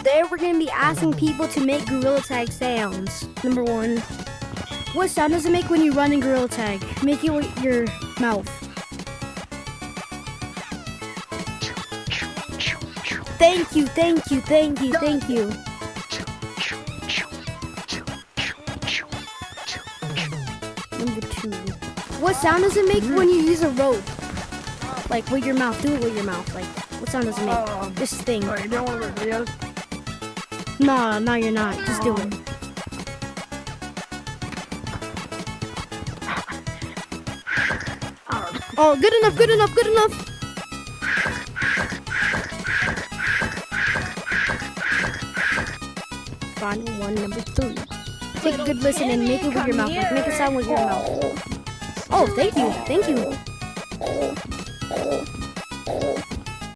Today we're going to be asking people to make Gorilla Tag sounds. Number 1. What sound does it make when you run in Gorilla Tag? Make it with your mouth. Thank you, thank you, thank you, thank you. Number 2. What sound does it make when you use a rope? Like with your mouth. Do it with your mouth. Like, what sound does it make? This thing. Sorry, you don't want to videos? No, you're not. Just do it. Oh, good enough, good enough, good enough. Final one, number 3. Take a good listen and make it with your mouth. Like, make a sound with your mouth. Oh, thank you, thank you.